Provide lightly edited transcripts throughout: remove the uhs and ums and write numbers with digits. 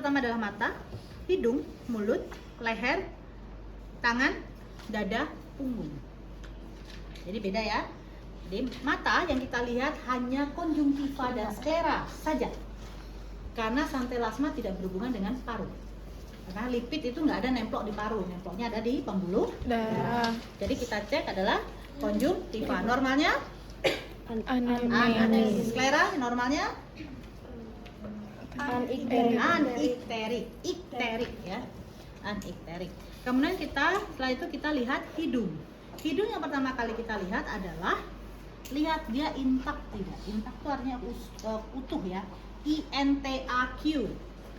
pertama adalah mata, hidung, mulut, leher, tangan, dada, punggung. Jadi beda ya. Jadi mata yang kita lihat hanya konjungtiva dan sklera saja. Karena santelasma tidak berhubungan dengan paru. Karena lipid itu nggak ada nemplok di paru, nemploknya ada di pembuluh darah. Jadi kita cek adalah konjungtiva. Normalnya anemis. Sklera normalnya ikterik ya. Anikterik. Kemudian setelah itu kita lihat hidung. Hidung yang pertama kali kita lihat adalah lihat dia intak tidak. Intak itu artinya utuh ya. INTAQ.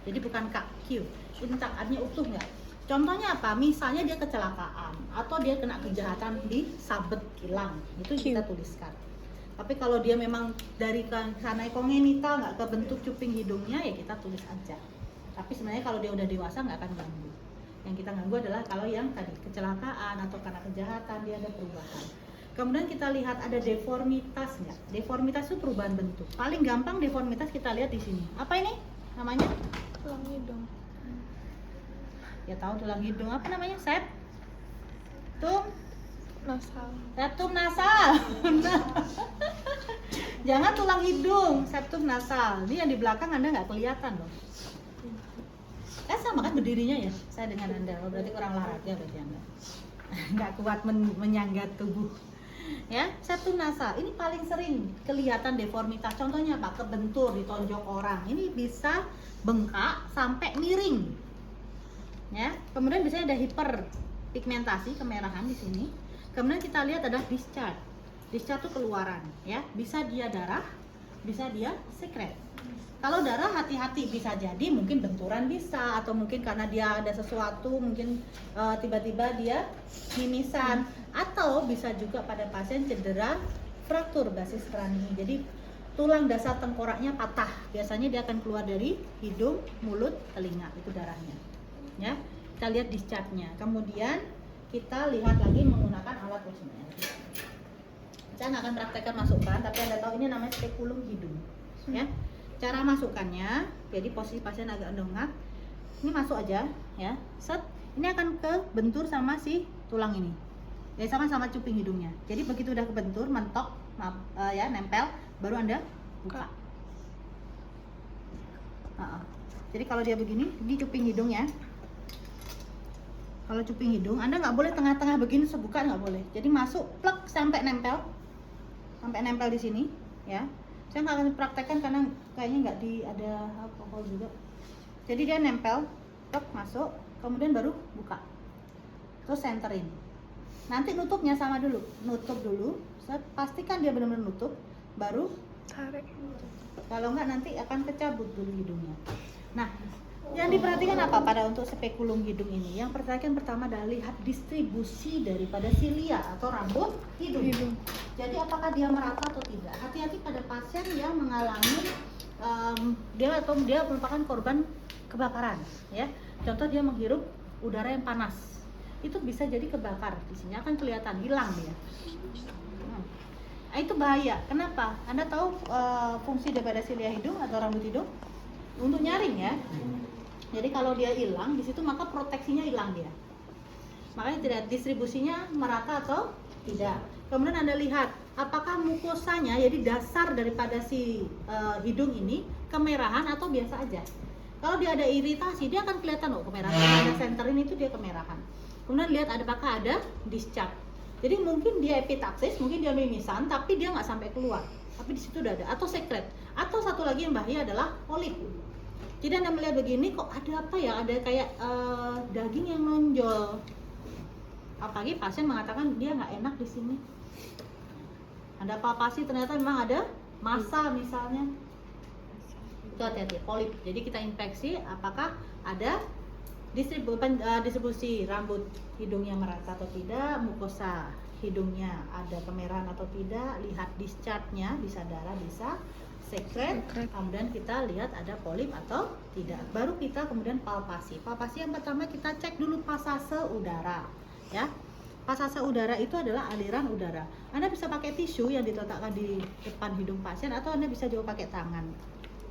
Jadi bukan KQ. Intak artinya utuh nggak. Contohnya apa? Misalnya dia kecelakaan atau dia kena kejahatan di sabet kilang, itu kita tuliskan. Tapi kalau dia memang dari karena kongenital nggak kebentuk cuping hidungnya, ya kita tulis aja. Tapi sebenarnya kalau dia udah dewasa nggak akan ganggu. Yang kita ganggu adalah kalau yang tadi kecelakaan atau karena kejahatan dia ada perubahan. Kemudian kita lihat ada deformitas nggak? Deformitas itu perubahan bentuk. Paling gampang deformitas kita lihat di sini. Apa ini namanya? Tulang hidung. Ya tahu tulang hidung. Apa namanya? Septum nasal. Jangan tulang hidung, septum nasal. Ini yang di belakang Anda nggak kelihatan loh. Sama kan berdirinya ya? Saya dengan Anda. Oh, berarti kurang olahraga berarti Anda. Nggak kuat menyangga tubuh. Ya, septum nasal. Ini paling sering kelihatan deformitas. Contohnya apa? Kebentur di tonjok orang. Ini bisa bengkak sampai miring. Ya, kemudian biasanya ada hiperpigmentasi, kemerahan di sini. Kemudian kita lihat ada discharge. Discharge itu keluaran, ya. Bisa dia darah, bisa dia sekret. Kalau darah hati-hati, bisa jadi mungkin benturan bisa, atau mungkin karena dia ada sesuatu, mungkin tiba-tiba dia mimisan, atau bisa juga pada pasien cedera fraktur basis kranium. Jadi tulang dasar tengkoraknya patah. Biasanya dia akan keluar dari hidung, mulut, telinga, itu darahnya. Ya, kita lihat discharge-nya. Kemudian kita lihat lagi menggunakan alat ujian. Saya nggak akan praktekkan masukkan, tapi Anda tahu ini namanya spekulum hidung. Ya, cara masukkannya, jadi posisi pasien agak dongak. Ini masuk aja, ya. Set, ini akan kebentur sama si tulang ini. Ya, sama-sama cuping hidungnya. Jadi begitu udah kebentur, mentok, ya, nempel, baru Anda buka. Jadi kalau dia begini, ini cuping hidung ya. Kalau cuping hidung, Anda nggak boleh tengah-tengah begini sebuka, nggak boleh. Jadi masuk, plek sampai nempel di sini, ya. Saya nggak akan praktekkan karena kayaknya nggak ada alkohol juga. Jadi dia nempel, plek masuk, kemudian baru buka. Terus centerin. Nanti nutupnya sama dulu, nutup dulu. Pastikan dia benar-benar nutup, baru tarik. Kalau nggak nanti akan kecabut dulu hidungnya. Nah, yang diperhatikan apa pada untuk spekulum hidung ini? Yang perhatikan pertama adalah lihat distribusi daripada silia atau rambut hidung. Jadi apakah dia merata atau tidak? Hati-hati pada pasien yang mengalami dia merupakan korban kebakaran, ya. Contoh dia menghirup udara yang panas, itu bisa jadi kebakar. Di sini akan kelihatan hilang dia. Itu bahaya. Kenapa? Anda tahu fungsi daripada silia hidung atau rambut hidung? Untuk nyaring ya. Jadi kalau dia hilang, di situ maka proteksinya hilang dia. Makanya tidak distribusinya merata atau tidak. Kemudian Anda lihat apakah mukosanya, jadi dasar daripada si hidung ini kemerahan atau biasa aja. Kalau dia ada iritasi, dia akan kelihatan kemerahan. Ada senterin itu dia kemerahan. Kemudian lihat apakah ada discharge. Jadi mungkin dia epitaksis, mungkin dia mimisan, tapi dia nggak sampai keluar. Tapi di situ udah ada. Atau sekret. Atau satu lagi yang bahaya adalah polip. Jadi Anda melihat begini, kok ada apa ya? Ada kayak daging yang nonjol. Apalagi pasien mengatakan dia nggak enak di sini. Anda palpasi ternyata memang ada massa misalnya. Itu hati-hati, polip. Jadi kita infeksi apakah ada distribusi rambut hidungnya merata atau tidak, mukosa hidungnya ada kemerahan atau tidak, lihat discharge-nya, bisa darah, bisa sekret, kemudian kita lihat ada polip atau tidak. Baru kita kemudian palpasi. Palpasi yang pertama kita cek dulu pasase udara, ya. Pasase udara itu adalah aliran udara. Anda bisa pakai tisu yang diletakkan di depan hidung pasien atau Anda bisa juga pakai tangan,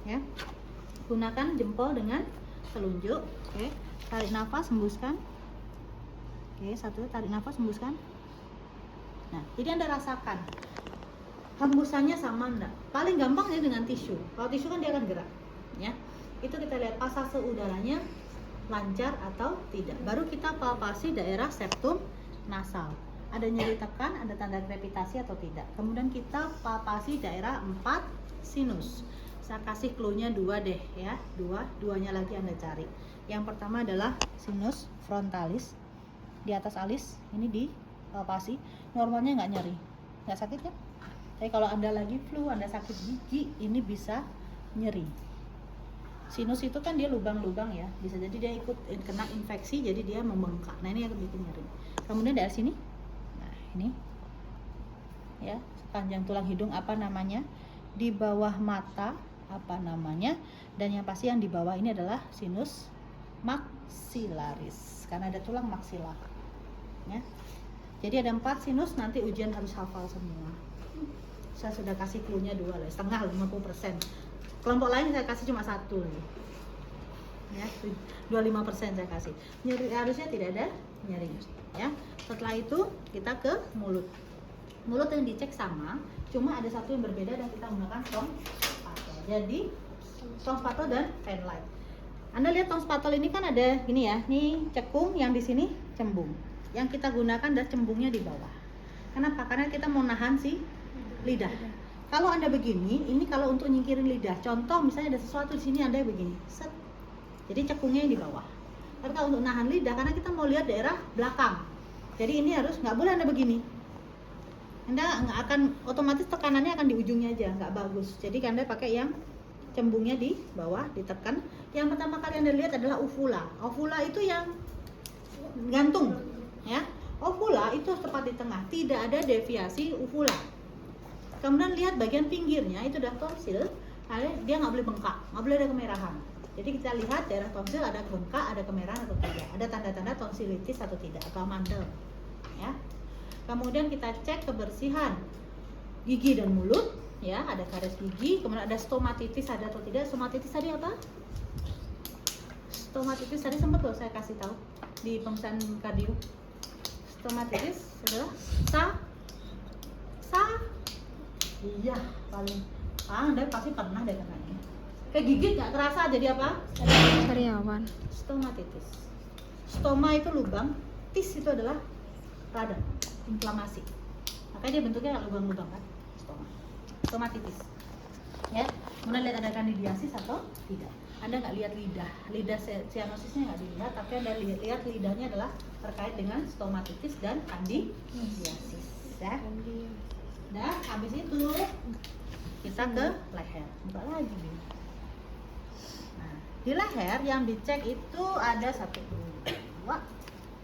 ya. Gunakan jempol dengan telunjuk. Oke, tarik nafas, hembuskan. Oke, satu, tarik nafas, hembuskan. Nah, jadi Anda rasakan hembusannya sama enggak? Paling gampang ya dengan tisu. Kalau tisu kan dia akan gerak, ya. Itu kita lihat pasase udaranya lancar atau tidak. Baru kita palpasi daerah septum nasal. Ada nyeri tekan, ada tanda krepitasi atau tidak. Kemudian kita palpasi daerah 4 sinus. Saya kasih clue-nya 2 deh ya. Duanya lagi Anda cari. Yang pertama adalah sinus frontalis di atas alis, ini di palpasi. Normalnya nggak nyeri, nggak sakit kan? Tapi kalau Anda lagi flu, Anda sakit gigi, ini bisa nyeri. Sinus itu kan dia lubang-lubang ya, bisa jadi dia ikut kena infeksi, jadi dia membengkak. Nah ini yang bikin nyeri. Kemudian dari sini, nah ini ya, sepanjang tulang hidung apa namanya, di bawah mata apa namanya, dan yang pasti yang di bawah ini adalah sinus maxillaris, karena ada tulang maksilar ya. Jadi ada 4 sinus, nanti ujian harus hafal semua. Saya sudah kasih clue-nya 2 lah, setengah 50%. Kelompok lain saya kasih cuma 1 lagi. Ya, 25% saya kasih. Nyeri harusnya tidak ada nyeri ya. Setelah itu kita ke mulut. Mulut yang dicek sama, cuma ada satu yang berbeda dan kita menggunakan tong spatol. Jadi tong spatol dan pen light. Anda lihat tong spatol ini kan ada gini ya, ini cekung, yang di sini cembung. Yang kita gunakan adalah cembungnya di bawah. Kenapa? Karena kita mau nahan si lidah. Kalau Anda begini, ini kalau untuk nyingkirin lidah. Contoh misalnya ada sesuatu di sini Anda begini, set. Jadi cekungnya yang di bawah. Tapi kalau untuk nahan lidah, karena kita mau lihat daerah belakang. Jadi ini harus, nggak boleh Anda begini. Anda nggak akan, otomatis tekanannya akan di ujungnya aja, nggak bagus. Jadi Anda pakai yang cembungnya di bawah, ditekan. Yang pertama kali Anda lihat adalah uvula. Uvula itu yang gantung, ya. Uvula itu tepat di tengah, tidak ada deviasi uvula. Kemudian lihat bagian pinggirnya itu udah tonsil, dia nggak boleh bengkak, nggak boleh ada kemerahan. Jadi kita lihat daerah tonsil ada bengkak, ada kemerahan atau tidak, ada tanda-tanda tonsilitis atau tidak, atau mandel, ya. Kemudian kita cek kebersihan gigi dan mulut, ya, ada karies gigi, kemudian ada stomatitis ada atau tidak. Stomatitis tadi apa? Stomatitis tadi sempat loh saya kasih tahu di pemeriksaan kardio. Stomatitis adalah iya, paling Anda pasti pernah deh kena ini. Kayak gigit nggak kerasa jadi apa? Sariawan. Stomatitis. Stoma itu lubang, tis itu adalah radang, inflamasi. Makanya dia bentuknya kayak lubang-lubang kan? Stomatitis. Ya, kemudian lihat ada kandidiasis atau tidak. Anda nggak lihat lidah cyanosisnya nggak dilihat, tapi Anda lihat lidahnya adalah terkait dengan stomatitis dan kandidiasis. Ya. Nah, habis itu kita ke leher. Buka lagi nih. Nah, di leher yang dicek itu ada 1, 2,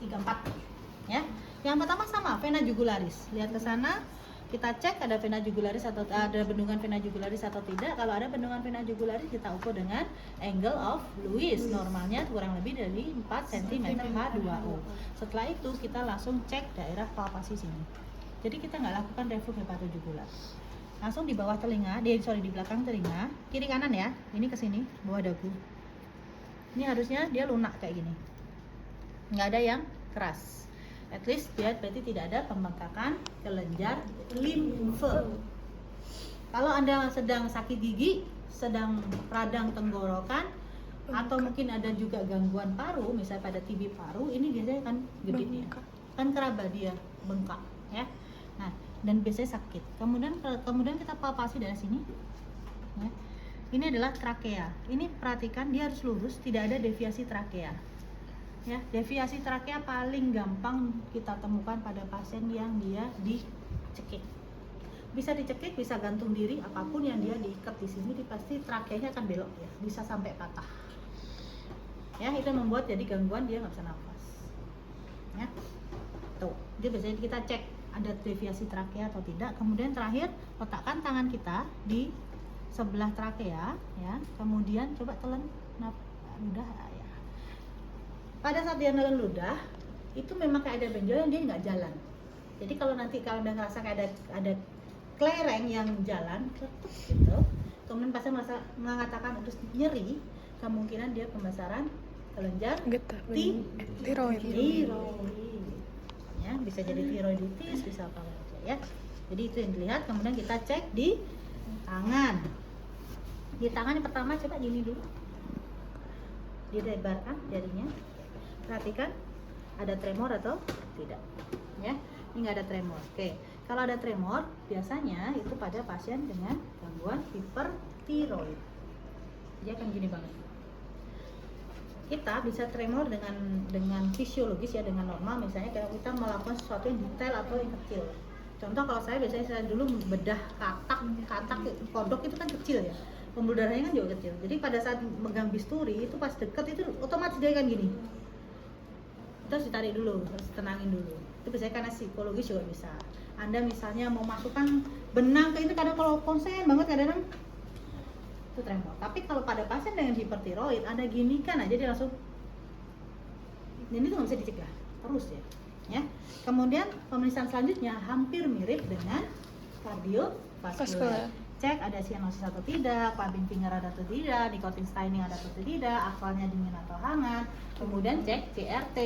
3, 4. Ya. Yang pertama sama vena jugularis. Lihat ke sana. Kita cek ada vena jugularis atau ada bendungan vena jugularis atau tidak. Kalau ada bendungan vena jugularis kita ukur dengan angle of Lewis. Normalnya kurang lebih dari 4 cm H2O. Setelah itu kita langsung cek daerah palpasi sini. Jadi kita nggak lakukan reflux hepatojugular. Langsung di bawah telinga, di belakang telinga, kiri kanan ya. Ini ke sini, bawah dagu. Ini harusnya dia lunak kayak gini. Nggak ada yang keras. At least dia berarti tidak ada pembengkakan kelenjar limfe. Kalau Anda sedang sakit gigi, sedang radang tenggorokan, atau mungkin ada juga gangguan paru, misalnya pada TB paru, ini biasanya kan gede dia, kan keraba dia bengkak, ya. Nah, dan biasanya sakit. Kemudian kita palpasi dari sini, ya. Ini adalah trakea. Ini perhatikan dia harus lurus, tidak ada deviasi trakea. Ya, deviasi trakea paling gampang kita temukan pada pasien yang dia dicekik. Bisa dicekik, bisa gantung diri, apapun yang dia diikat di sini, pasti trakeanya akan belok ya, bisa sampai patah. Ya, itu membuat jadi gangguan dia nggak bisa nafas. Ya, tuh, dia biasanya kita cek ada deviasi trakea atau tidak. Kemudian terakhir letakkan tangan kita di sebelah trakea, ya. Kemudian coba telan ludah. Pada saat dia nelen ludah, itu memang kayak ada benjolan, dia nggak jalan. Jadi kalau nanti kalau Anda ngerasa kayak ada kelereng yang jalan, gitu, kemudian pasien mengatakan terus nyeri, kemungkinan dia pembesaran kelenjar Getah tiroid. tiroid. Ya, bisa jadi tiroiditis, bisa apa aja ya. Jadi itu yang dilihat. Kemudian kita cek di tangan. Di tangan yang pertama coba gini dulu. Dilebarkan jarinya. Perhatikan ada tremor atau tidak. Ya, ini nggak ada tremor. Oke. Kalau ada tremor, biasanya itu pada pasien dengan gangguan hipertiroid. Dia akan gini banget. Kita bisa tremor dengan fisiologis ya, dengan normal. Misalnya kalau kita melakukan sesuatu yang detail atau yang kecil. Contoh kalau saya biasanya saya dulu bedah katak kodok itu kan kecil ya. Pembuluh darahnya kan juga kecil. Jadi pada saat megang bisturi itu pas deket itu otomatis dia kan gini. Terus ditarik dulu, terus tenangin dulu. Itu biasanya karena psikologis juga bisa. Anda misalnya mau masukkan benang ke itu, kadang kalau konsen banget kadang itu tremor. Tapi kalau pada pasien dengan hipertiroid ada gini kan aja dia langsung, ini tuh nggak bisa dicegah terus ya. Kemudian pemeriksaan selanjutnya hampir mirip dengan kardiovaskular. Cek ada sianosis atau tidak, pumping finger ada atau tidak, nicotine staining ada atau tidak, asalnya dingin atau hangat. Kemudian cek CRT,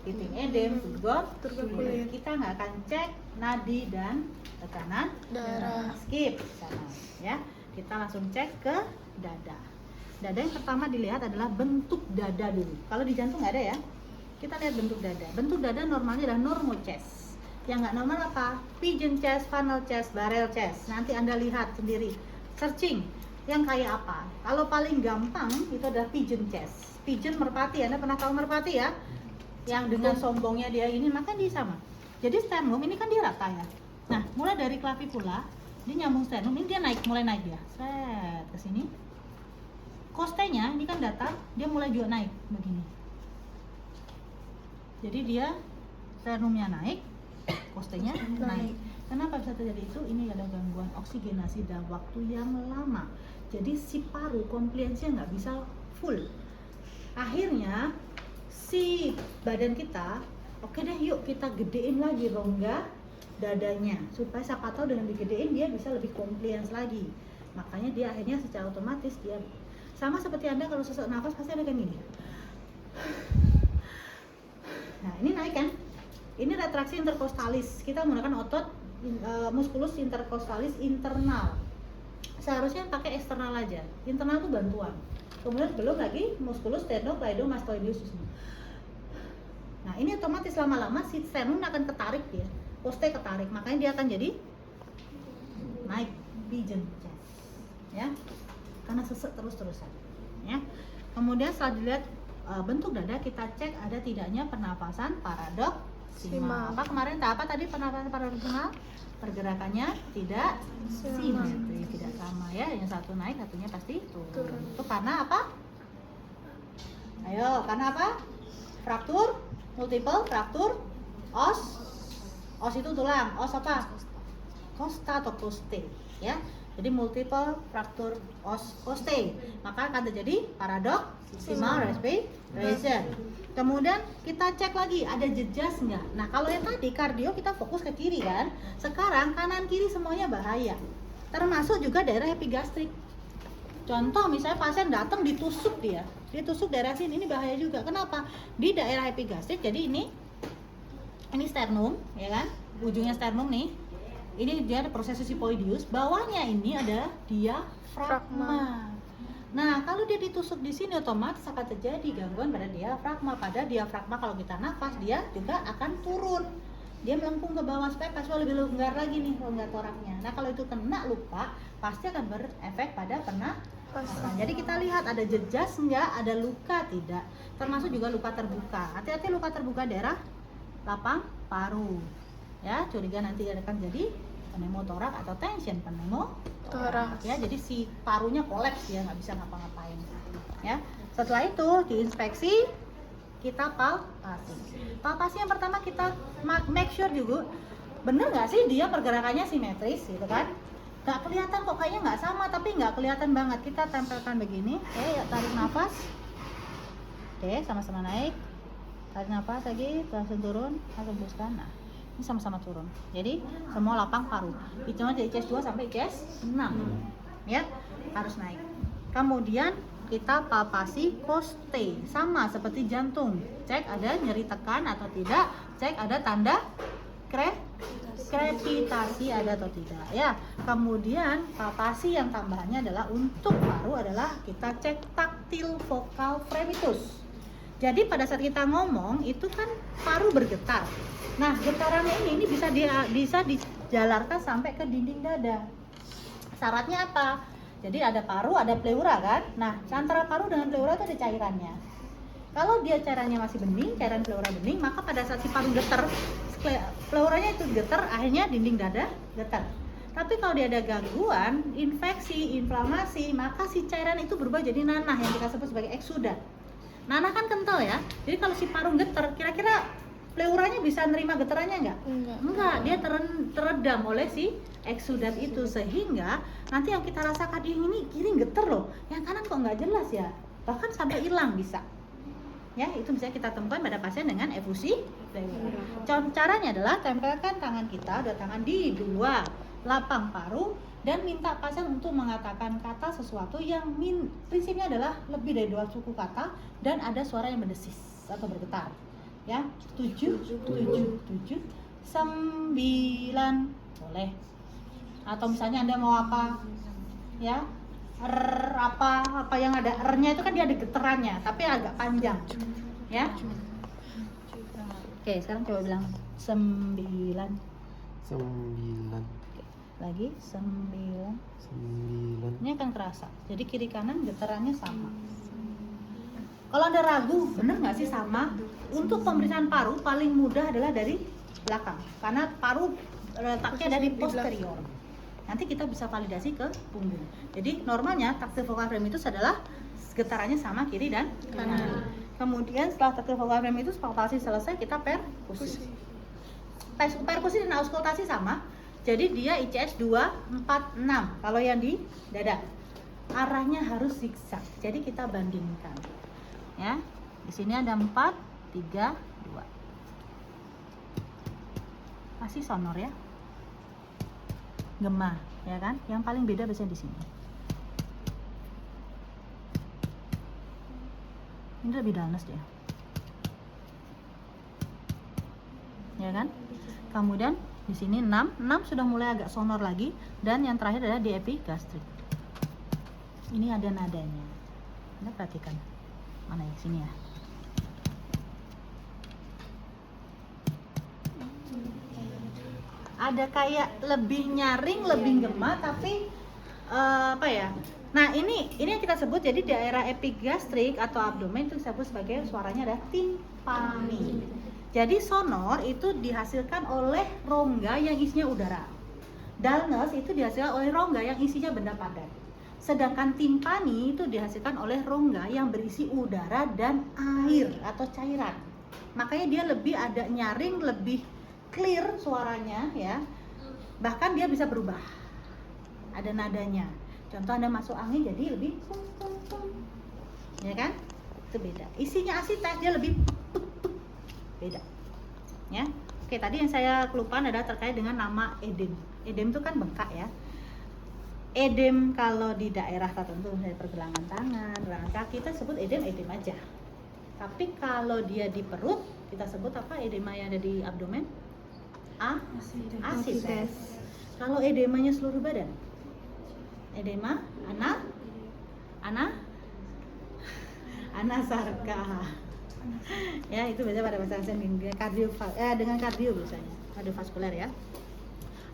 titik edem, turgor, kulit. Kita nggak akan cek nadi dan tekanan darah. Skip sana ya. Kita langsung cek ke dada. Dada yang pertama dilihat adalah bentuk dada dulu. Kalau di jantung nggak ada ya. Kita lihat bentuk dada. Bentuk dada normalnya adalah normal chest. Yang nggak normal apa? Pigeon chest, funnel chest, barrel chest. Nanti Anda lihat sendiri. Searching yang kayak apa. Kalau paling gampang itu adalah pigeon chest. Pigeon merpati. Anda pernah tahu merpati ya? Yang dengan sombongnya dia ini, maka dia sama. Jadi sternum ini kan dia rata ya. Nah, mulai dari clavicula dia nyambung sternum, ini dia mulai naik dia. Set ke sini. Costenya ini kan datar, dia mulai juga naik begini. Jadi dia sternumnya naik, costenya naik. Kenapa bisa terjadi itu? Ini ada gangguan oksigenasi dalam waktu yang lama. Jadi si paru kompliensinya nggak bisa full. Akhirnya si badan kita, oke deh yuk kita gedein lagi rongga dadanya supaya siapa tahu dengan digedein dia bisa lebih compliance lagi. Makanya dia akhirnya secara otomatis dia sama seperti Anda kalau sesak nafas pasti ada kan gini. Nah ini naik kan? Ini retraksi interkostalis. Kita menggunakan otot musculus interkostalis internal. Seharusnya pakai eksternal aja. Internal itu bantuan. Kemudian belum lagi musculus sternocleidomastoideus. Nah ini otomatis lama-lama si sternum akan ketarik dia. Coste ketarik, makanya dia akan jadi naik pigeon chest. Ya. Karena sesek terus-terusan. Ya. Kemudian setelah dilihat bentuk dada, kita cek ada tidaknya pernapasan paradoksimal. Apa kemarin apa tadi pernapasan paradoksimal? Pergerakannya tidak simetri, tidak sama ya. Yang satu naik, satunya pasti turun. Itu karena apa? Ayo, karena apa? Fraktur, multiple fraktur, os itu tulang, os apa? Costa atau coste, ya. Jadi multiple fraktur os coste, maka akan terjadi paradoximal respiration. Kemudian kita cek lagi ada jejas nggak. Nah kalau yang tadi kardio kita fokus ke kiri kan, sekarang kanan kiri semuanya bahaya, termasuk juga daerah epigastrik. Contoh misalnya pasien datang ditusuk ditusuk daerah sini, ini bahaya juga. Kenapa? Di daerah epigastrik, jadi ini sternum, ya kan? Ujungnya sternum nih. Ini dia ada proses sipoideus, bawahnya ini ada diafragma. Nah, kalau dia ditusuk di sini otomatis akan terjadi gangguan pada diafragma. Pada diafragma kalau kita nafas dia juga akan turun. Dia melengkung ke bawah supaya pasien lebih longgar lagi nih rongga toraknya. Nah, kalau itu kena luka, pasti akan berefek pada pernapasan. Jadi kita lihat ada jejas enggak, ada luka tidak. Termasuk juga luka terbuka. Hati-hati luka terbuka daerah lapang paru. Ya, curiga nanti akan jadi pneumotorak atau tension pneumotorak. Ya, jadi si parunya kolaps, dia nggak bisa ngapa-ngapain. Ya, setelah itu diinspeksi, kita palpasi. Palpasi yang pertama kita make sure juga bener nggak sih dia pergerakannya simetris, gitu kan? Nggak kelihatan kok, kayaknya nggak sama, tapi nggak kelihatan banget. Kita tempelkan begini. Oke, ya, tarik nafas. Oke, sama-sama naik. Tarik nafas lagi, langsung turun, langsung hembuskan. Nah, ini sama-sama turun. Jadi semua lapang paru. Hitungan dari ICS 2 sampai ICS 6. Ya, harus naik. Kemudian kita palpasi koste, sama seperti jantung. Cek ada nyeri tekan atau tidak, cek ada tanda krepitasi ada atau tidak ya. Kemudian palpasi yang tambahannya adalah untuk paru adalah kita cek taktil vokal fremitus. Jadi pada saat kita ngomong itu kan paru bergetar. Nah, getarannya ini bisa dijalarkan sampai ke dinding dada. Syaratnya apa? Jadi ada paru, ada pleura kan? Nah, antara paru dengan pleura itu ada cairannya. Kalau dia cairannya masih bening, cairan pleura bening, maka pada saat si paru getar, pleuranya itu getar, akhirnya dinding dada getar. Tapi kalau dia ada gangguan, infeksi, inflamasi, maka si cairan itu berubah jadi nanah yang kita sebut sebagai eksudat. Nanah kan kental ya. Jadi kalau si paru getar, kira-kira pleuranya bisa nerima getarannya enggak? Enggak, dia teredam oleh si eksudat itu, sehingga nanti yang kita rasakan ini kiri getar loh, yang kanan kok nggak jelas ya, bahkan sampai hilang bisa. Ya, itu bisa kita temukan pada pasien dengan efusi pleura. Caranya adalah tempelkan tangan kita, dua tangan di dua lapang paru dan minta pasien untuk mengatakan kata sesuatu yang prinsipnya adalah lebih dari 2 suku kata dan ada suara yang berdesis atau bergetar. Ya, 7, 9 boleh. Atau misalnya Anda mau apa? Ya. Apa yang ada R-nya itu kan dia ada getarannya, tapi agak panjang. Ya. Oke, sekarang coba bilang 9. Lagi 9. Ini akan kerasa. Jadi kiri kanan getarannya sama. Kalau Anda ragu, benar nggak sih sama? Untuk pemeriksaan paru paling mudah adalah dari belakang, karena paru letaknya dari posterior. Nanti kita bisa validasi ke punggung. Jadi normalnya taktil vokal fremitus adalah getarannya sama kiri dan kanan. Kemudian setelah taktil vokal fremitus palpasi selesai, kita perkusi. Perkusi dan auskultasi sama. Jadi dia ICS 2, 4, 6. Kalau yang di dada arahnya harus zigzag. Jadi kita bandingkan. Ya. Di sini ada 4, 3, 2. Masih sonor ya. Gema, ya kan? Yang paling beda biasanya di sini. Ini lebih danes dia. Ya kan? Kemudian di sini 6 sudah mulai agak sonor lagi, dan yang terakhir adalah di epigastrik. Ini ada nadanya. Anda perhatikan. Mana yang sini ya? Ada kayak lebih nyaring, lebih gema, tapi apa ya? Nah, ini yang kita sebut, jadi daerah epigastrik atau abdomen itu disebut sebagai suaranya adalah timpani. Jadi sonor itu dihasilkan oleh rongga yang isinya udara. Dullness itu dihasilkan oleh rongga yang isinya benda padat. Sedangkan timpani itu dihasilkan oleh rongga yang berisi udara dan air atau cairan. Makanya dia lebih ada nyaring, lebih clear suaranya ya. Bahkan dia bisa berubah. Ada nadanya. Contoh Anda masuk angin jadi lebih pum pum pum. Ya kan? Itu beda. Isinya asitek dia lebih beda. Ya. Oke, tadi yang saya kelupaan adalah terkait dengan nama edem. Edem itu kan bengkak ya. Edem kalau di daerah tertentu dari pergelangan tangan, pergelangan kaki kita sebut edem aja. Tapi kalau dia di perut kita sebut apa? Edema yang ada di abdomen? Asites. Kalau edemanya seluruh badan, edema anasarka. Ya, itu biasanya pada pasien dengan kardio biasanya, kardiovaskuler ya.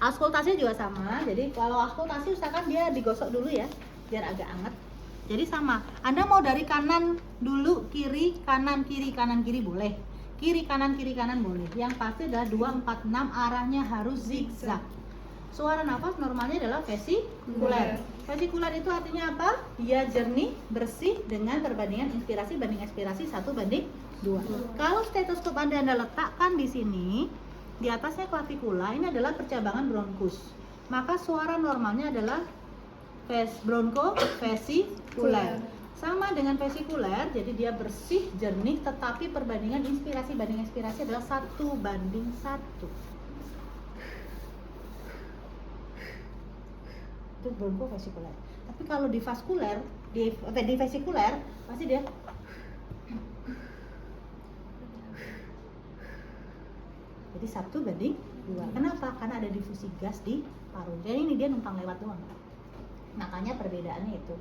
Auskultasi juga sama. Jadi kalau auskultasi usahakan dia digosok dulu ya, biar agak anget. Jadi sama. Anda mau dari kanan dulu, kiri, kanan, kiri boleh. Kiri kanan boleh. Yang pasti adalah 2, 4, 6 arahnya harus zigzag. Suara nafas normalnya adalah vesikuler. Vesikuler itu artinya apa? Dia jernih, bersih dengan perbandingan inspirasi banding ekspirasi 1:2. Kalau stetoskop Anda letakkan di sini, di atasnya klavikula, ini adalah percabangan bronkus. Maka suara normalnya adalah bronko-vesikuler. Sama dengan vesikuler, jadi dia bersih, jernih, tetapi perbandingan inspirasi banding ekspirasi adalah 1:1. Itu bronkovesikuler. Tapi kalau di vaskuler, di vesikuler pasti dia jadi 1:2. Kenapa? Karena ada difusi gas di paru. Jadi ini dia numpang lewat doang. Makanya perbedaannya itu.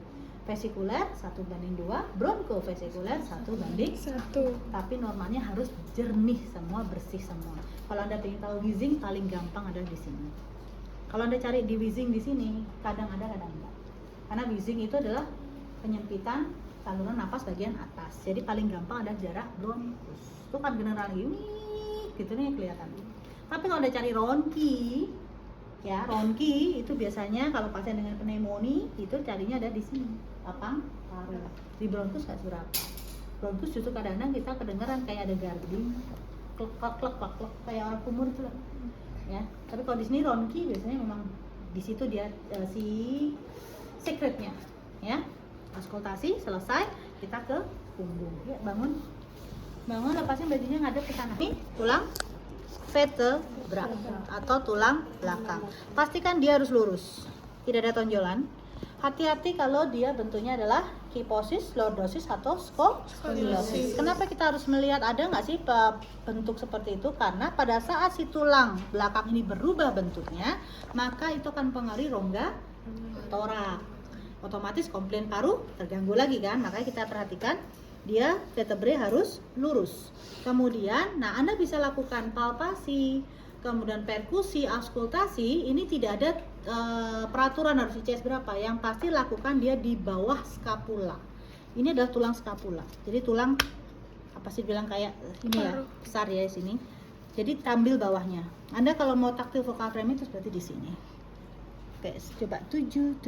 Vesikuler 1:2, bronkofesikuler 1:1. Tapi normalnya harus jernih semua, bersih semua. Kalau Anda ingin tahu wheezing paling gampang adalah di sini. Kalau Anda cari di wheezing di sini, kadang ada kadang enggak. Karena wheezing itu adalah penyempitan saluran napas bagian atas. Jadi paling gampang ada jarak bronkus. Itu kan beneran gini gitu nih kelihatan. Tapi kalau Anda cari ronki, ya ronki itu biasanya kalau pasien dengan pneumonia itu carinya ada di sini, lapang paru. Di bronkus nggak seberapa. Bronkus justru kadang-kadang kita kedengeran kayak ada garding, klek klek klek klek kayak orang kumur itu lah. Ya, tapi kalau di sini ronki biasanya memang di situ dia si secretnya, ya. Auskultasi selesai, kita ke punggung. Ya, bangun, lepasnya bajunya ngadep ke sana. Nih, tulang vertebra atau tulang belakang. Pastikan dia harus lurus, tidak ada tonjolan. Hati-hati kalau dia bentuknya adalah kyphosis, lordosis atau skoliosis. Kenapa kita harus melihat ada nggak sih bentuk seperti itu? Karena pada saat si tulang belakang ini berubah bentuknya, maka itu akan mempengaruhi rongga torak. Otomatis komplain paru terganggu lagi kan? Makanya kita perhatikan dia vertebrae harus lurus. Kemudian, nah Anda bisa lakukan palpasi, kemudian perkusi, auskultasi. Ini tidak ada peraturan harus ICS berapa. Yang pasti lakukan dia di bawah skapula. Ini adalah tulang skapula. Jadi tulang apa sih bilang kayak ini ya, besar ya di sini. Jadi tampil bawahnya. Anda kalau mau taktil vokal frame itu berarti di sini. Oke, coba 7.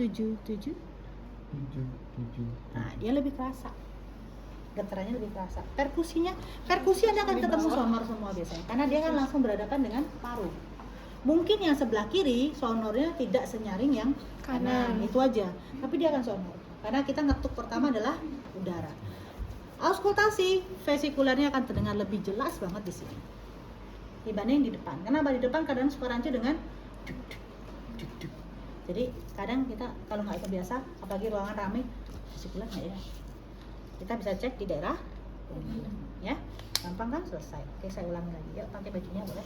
Nah, dia lebih kerasa. Getarannya lebih kerasa. Perkusi Anda akan ketemu sonor semua biasanya, karena dia kan langsung berhadapan dengan paru. Mungkin yang sebelah kiri sonornya tidak senyaring yang kanan, itu aja. Tapi dia akan sonor, karena kita ngetuk pertama adalah udara. Auskultasi vesikulernya akan terdengar lebih jelas banget di sini dibanding di depan. Kenapa di depan kadang suka rancu dengan duk, duk, duk. Jadi kadang kita kalau nggak terbiasa, apalagi ruangan ramai, vesikuler nggak ya. Kita bisa cek di daerah ya, gampang kan, selesai. Oke, saya ulangi lagi, yuk pakai bajunya boleh.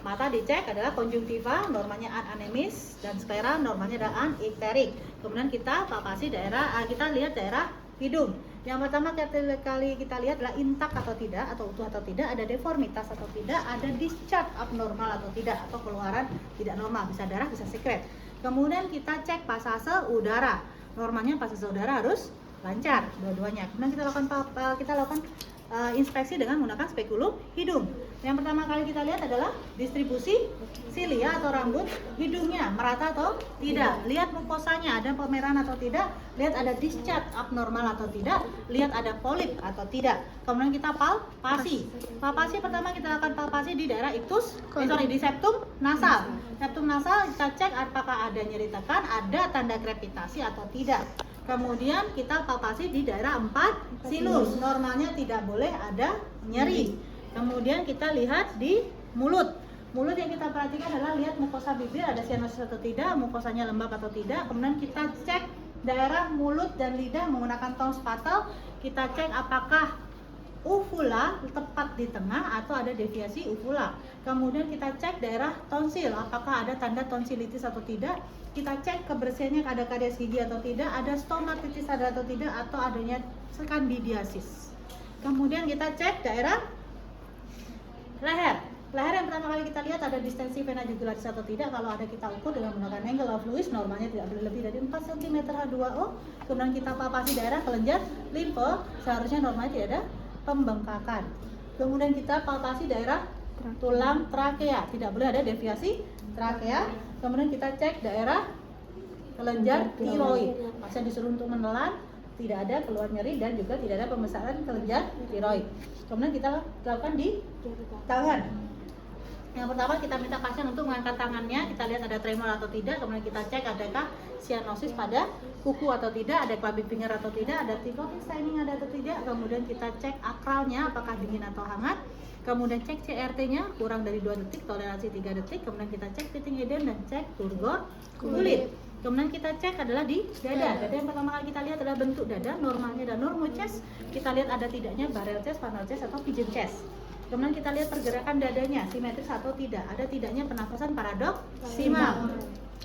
Mata dicek adalah konjungtiva, normanya anemis, dan sklera normanya adalah anikterik. Kemudian kita palpasi daerah, kita lihat daerah hidung. Yang pertama kali kita lihat adalah intak atau tidak, atau utuh atau tidak, ada deformitas atau tidak, ada discharge abnormal atau tidak, atau keluaran tidak normal, bisa darah, bisa sekret. Kemudian kita cek pasase udara, normanya pasase udara harus lancar dua-duanya. Kemudian kita lakukan inspeksi dengan menggunakan spekulum hidung. Yang pertama kali kita lihat adalah distribusi silia atau rambut hidungnya merata atau tidak. Lihat mukosanya ada pemerahan atau tidak. Lihat ada discharge abnormal atau tidak. Lihat ada polip atau tidak. Kemudian kita palpasi. Palpasi pertama kita lakukan palpasi di daerah iktus, di septum nasal. Septum nasal kita cek apakah ada nyeri tekan, ada tanda krepitasi atau tidak. Kemudian kita palpasi di daerah 4 sinus, normalnya tidak boleh ada nyeri. Kemudian kita lihat di mulut. Mulut yang kita perhatikan adalah lihat mukosa bibir ada sianosis atau tidak, mukosanya lembab atau tidak. Kemudian kita cek daerah mulut dan lidah menggunakan tons patel. Kita cek apakah uvula tepat di tengah atau ada deviasi uvula. Kemudian kita cek daerah tonsil, apakah ada tanda tonsilitis atau tidak. Kita cek kebersihannya, ada karies gigi atau tidak, ada stomatitis ada atau tidak, atau adanya candidiasis. Kemudian kita cek daerah leher. Leher yang pertama kali kita lihat ada distensi vena jugularis atau tidak. Kalau ada kita ukur dengan menggunakan angle of Lewis, normalnya tidak boleh lebih dari 4 cm H2O. Kemudian kita palpasi daerah kelenjar limfe, seharusnya normalnya tidak ada pembengkakan. Kemudian kita palpasi daerah tulang trakea, tidak boleh ada deviasi trakea. Kemudian kita cek daerah kelenjar tiroid. Pasien disuruh untuk menelan, tidak ada keluar nyeri dan juga tidak ada pembesaran kelenjar tiroid. Kemudian kita lakukan di tangan. Yang pertama kita minta pasien untuk mengangkat tangannya, kita lihat ada tremor atau tidak. Kemudian kita cek adakah sianosis pada kuku atau tidak, ada clubbing finger atau tidak, ada ticking staining ada atau tidak. Kemudian kita cek akralnya apakah dingin atau hangat. Kemudian cek CRT-nya kurang dari 2 detik, toleransi 3 detik. Kemudian kita cek fitting edem dan cek turgor kulit. Kemudian kita cek adalah di dada. Dada yang pertama kali kita lihat adalah bentuk dada, normalnya dan normal chest. Kita lihat ada tidaknya barrel chest, funnel chest atau pigeon chest. Kemudian kita lihat pergerakan dadanya, simetris atau tidak. Ada tidaknya pernafasan paradoksimal.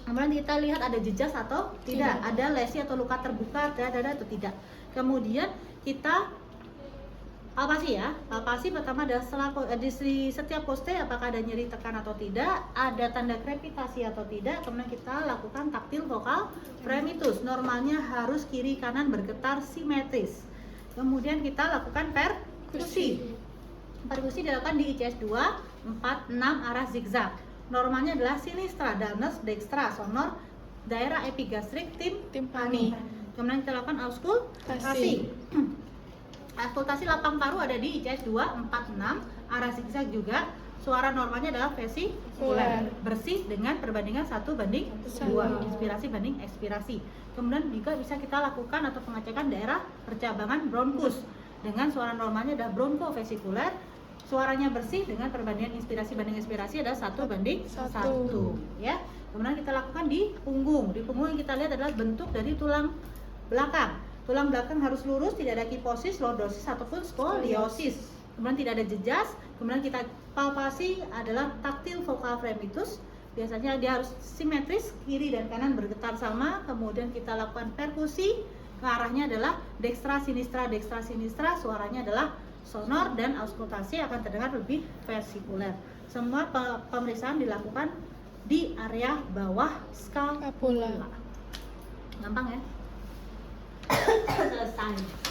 Kemudian kita lihat ada jejas atau tidak, ada lesi atau luka terbuka pada dada atau tidak. Kemudian kita palpasi ya. Palpasi pertama adalah di setiap poste apakah ada nyeri tekan atau tidak, ada tanda krepitasi atau tidak. Kemudian kita lakukan taktil vokal fremitus. Normalnya harus kiri kanan bergetar simetris. Kemudian kita lakukan perkusi. Perkusi dilakukan di ICS 2, 4, 6 arah zigzag. Normalnya adalah sinistra, danus, dextra, sonor, daerah epigastrik, timpani. Kemudian kita lakukan auskultasi. Auskultasi lapang paru ada di ICS 2, 4, 6 arah zigzag juga. Suara normalnya adalah vesikuler, bersih dengan perbandingan 1:2, inspirasi banding ekspirasi. Kemudian juga bisa kita lakukan atau pengecekan daerah percabangan bronkus dengan suara normalnya adalah bronkofesikuler. Suaranya bersih dengan perbandingan inspirasi banding ekspirasi adalah 1:1 ya. Kemudian kita lakukan di punggung. Di punggung yang kita lihat adalah bentuk dari tulang belakang. Tulang belakang harus lurus, tidak ada kiposis, lordosis ataupun skoliosis. Kemudian tidak ada jejas. Kemudian kita palpasi adalah taktil vokal fremitus. Biasanya dia harus simetris, kiri dan kanan bergetar sama. Kemudian kita lakukan perkusi, ke arahnya adalah dextra sinistra, suaranya adalah sonor dan auskultasi akan terdengar lebih vesikuler. Semua pemeriksaan dilakukan di area bawah skapula. Gampang ya? Selesai.